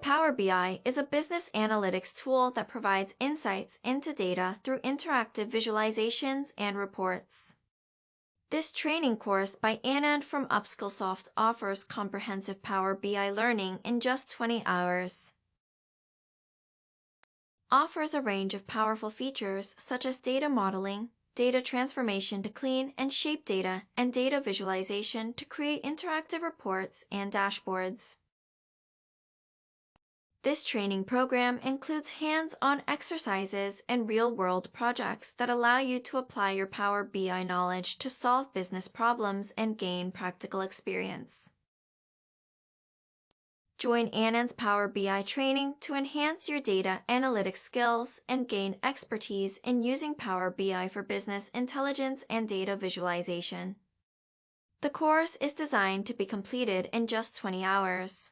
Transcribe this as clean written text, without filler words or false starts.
Power BI is a business analytics tool that provides insights into data through interactive visualizations and reports. This training course by Anand from UpSkillSoft offers comprehensive Power BI learning in just 20 hours. Offers a range of powerful features such as data modeling, data transformation to clean and shape data, and data visualization to create interactive reports and dashboards. This training program includes hands-on exercises and real-world projects that allow you to apply your Power BI knowledge to solve business problems and gain practical experience. Join Anand's Power BI training to enhance your data analytics skills and gain expertise in using Power BI for business intelligence and data visualization. The course is designed to be completed in just 20 hours.